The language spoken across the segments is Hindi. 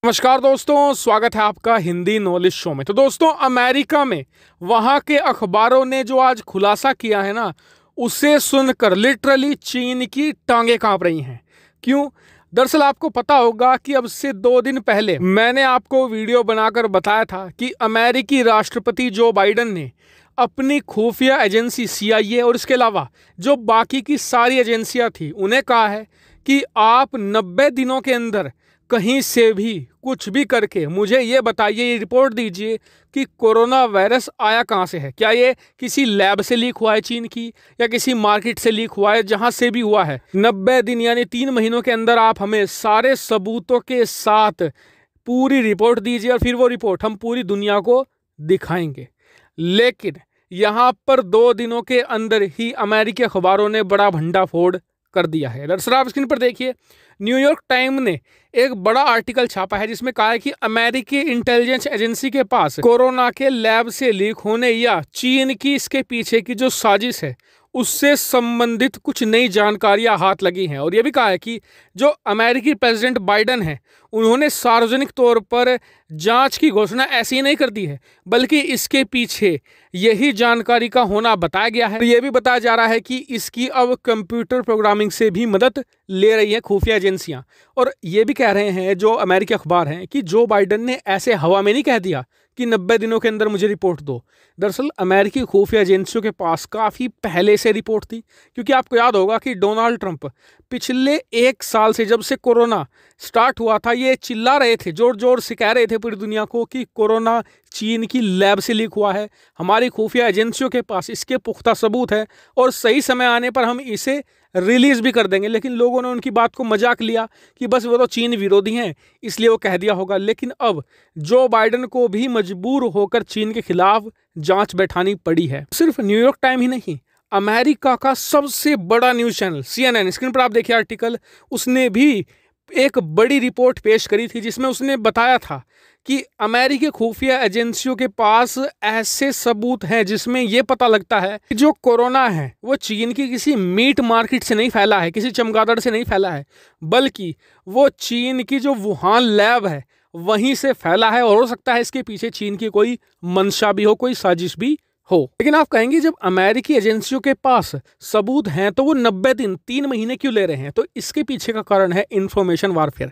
नमस्कार दोस्तों, स्वागत है आपका हिंदी नॉलेज शो में। तो दोस्तों, अमेरिका में वहाँ के अखबारों ने जो आज खुलासा किया है ना, उसे सुनकर लिटरली चीन की टांगें कांप रही हैं। क्यों? दरअसल आपको पता होगा कि अब से 2 दिन पहले मैंने आपको वीडियो बनाकर बताया था कि अमेरिकी राष्ट्रपति जो बाइडन ने अपनी खुफिया एजेंसी CIA और इसके अलावा जो बाकी की सारी एजेंसियां थी उन्हें कहा है कि आप 90 दिनों के अंदर कहीं से भी कुछ भी करके मुझे ये बताइए, ये रिपोर्ट दीजिए कि कोरोना वायरस आया कहाँ से है। क्या ये किसी लैब से लीक हुआ है चीन की, या किसी मार्केट से लीक हुआ है? जहाँ से भी हुआ है 90 दिन यानी 3 महीनों के अंदर आप हमें सारे सबूतों के साथ पूरी रिपोर्ट दीजिए और फिर वो रिपोर्ट हम पूरी दुनिया को दिखाएंगे। लेकिन यहाँ पर 2 दिनों के अंदर ही अमेरिकी अखबारों ने बड़ा भंडाफोड़ कर दिया है। दरअसल आप स्क्रीन पर देखिए, न्यूयॉर्क टाइम ने एक बड़ा आर्टिकल छापा है जिसमें कहा है कि अमेरिकी इंटेलिजेंस एजेंसी के पास कोरोना के लैब से लीक होने या चीन की इसके पीछे की जो साजिश है उससे संबंधित कुछ नई जानकारियां हाथ लगी हैं। और यह भी कहा है कि जो अमेरिकी प्रेसिडेंट बाइडन है उन्होंने सार्वजनिक तौर पर जांच की घोषणा ऐसी ही नहीं कर दी है, बल्कि इसके पीछे यही जानकारी का होना बताया गया है। यह भी बताया जा रहा है कि इसकी अब कंप्यूटर प्रोग्रामिंग से भी मदद ले रही है खुफिया एजेंसियां। और ये भी कह रहे हैं जो अमेरिकी अखबार हैं कि जो बाइडन ने ऐसे हवा में नहीं कह दिया कि 90 दिनों के अंदर मुझे रिपोर्ट दो। दरअसल अमेरिकी खुफिया एजेंसियों के पास काफ़ी पहले से रिपोर्ट थी, क्योंकि आपको याद होगा कि डोनाल्ड ट्रंप पिछले 1 साल से, जब से कोरोना स्टार्ट हुआ था, ये चिल्ला रहे थे, जोर जोर से कह रहे थे पूरी दुनिया को कि कोरोना चीन की लैब से लीक हुआ है, हमारी खुफिया एजेंसियों के पास इसके पुख्ता सबूत है और सही समय आने पर हम इसे रिलीज भी कर देंगे। लेकिन लोगों ने उनकी बात को मजाक लिया कि बस वो तो चीन विरोधी हैं इसलिए वो कह दिया होगा। लेकिन अब जो बाइडन को भी मजबूर होकर चीन के खिलाफ जांच बैठानी पड़ी है। सिर्फ न्यूयॉर्क टाइम ही नहीं, अमेरिका का सबसे बड़ा न्यूज़ चैनल CNN, स्क्रीन पर आप देखिए आर्टिकल, उसने भी एक बड़ी रिपोर्ट पेश करी थी जिसमें उसने बताया था कि अमेरिकी खुफिया एजेंसियों के पास ऐसे सबूत हैं जिसमें यह पता लगता है कि जो कोरोना है वो चीन की किसी मीट मार्केट से नहीं फैला है, किसी चमगादड़ से नहीं फैला है, बल्कि वो चीन की जो वुहान लैब है वहीं से फैला है। और हो सकता है इसके पीछे चीन की कोई मंशा भी हो, कोई साजिश भी हो। लेकिन आप कहेंगे जब अमेरिकी एजेंसियों के पास सबूत हैं तो वो 90 दिन 3 महीने क्यों ले रहे हैं? तो इसके पीछे का कारण है इंफॉर्मेशन वारफेयर।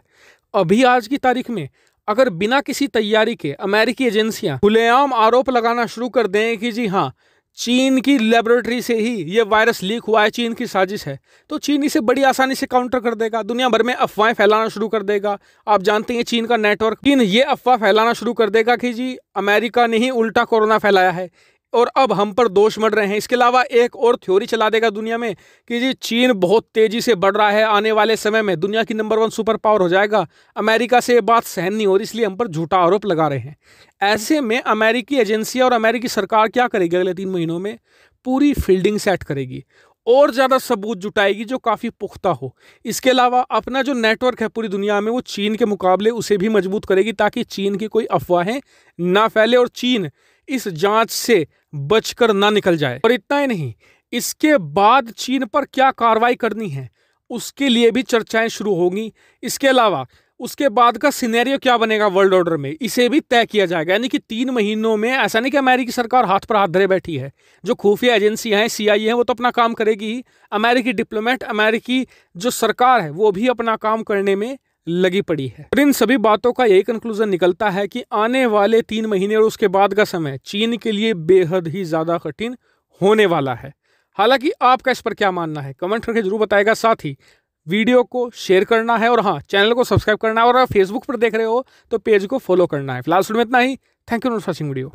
अभी आज की तारीख में अगर बिना किसी तैयारी के अमेरिकी एजेंसियां खुलेआम आरोप लगाना शुरू कर दें कि जी हाँ, चीन की लेबोरेटरी से ही ये वायरस लीक हुआ है, चीन की साजिश है, तो चीन इसे बड़ी आसानी से काउंटर कर देगा, दुनिया भर में अफवाहें फैलाना शुरू कर देगा। आप जानते हैं चीन का नेटवर्क, चीन ये अफवाह फैलाना शुरू कर देगा कि जी अमेरिका ने ही उल्टा कोरोना फैलाया है और अब हम पर दोष मढ़ रहे हैं। इसके अलावा एक और थ्योरी चला देगा दुनिया में कि जी चीन बहुत तेजी से बढ़ रहा है, आने वाले समय में दुनिया की नंबर 1 सुपर पावर हो जाएगा, अमेरिका से ये बात सहन नहीं हो रही इसलिए हम पर झूठा आरोप लगा रहे हैं। ऐसे में अमेरिकी एजेंसियां और अमेरिकी सरकार क्या करेगी? अगले 3 महीनों में पूरी फील्डिंग सेट करेगी और ज़्यादा सबूत जुटाएगी जो काफ़ी पुख्ता हो। इसके अलावा अपना जो नेटवर्क है पूरी दुनिया में वो चीन के मुकाबले उसे भी मजबूत करेगी ताकि चीन की कोई अफवाहें ना फैले और चीन इस जांच से बचकर ना निकल जाए। और इतना ही नहीं, इसके बाद चीन पर क्या कार्रवाई करनी है उसके लिए भी चर्चाएं शुरू होंगी। इसके अलावा उसके बाद का सिनेरियो क्या बनेगा वर्ल्ड ऑर्डर में, इसे भी तय किया जाएगा। यानी कि 3 महीनों में ऐसा नहीं कि अमेरिकी सरकार हाथ पर हाथ धरे बैठी है। जो खुफिया एजेंसियां हैं CIA हैं वो तो अपना काम करेगी ही, अमेरिकी डिप्लोमेट, अमेरिकी जो सरकार है वो भी अपना काम करने में लगी पड़ी है। और इन सभी बातों का यही कंक्लूजन निकलता है कि आने वाले 3 महीने और उसके बाद का समय चीन के लिए बेहद ही ज्यादा कठिन होने वाला है। हालांकि आपका इस पर क्या मानना है कमेंट करके जरूर बताएगा। साथ ही वीडियो को शेयर करना है और हाँ, चैनल को सब्सक्राइब करना है और अगर फेसबुक पर देख रहे हो तो पेज को फॉलो करना है। फिलहाल में इतना ही। Thank you for watching video.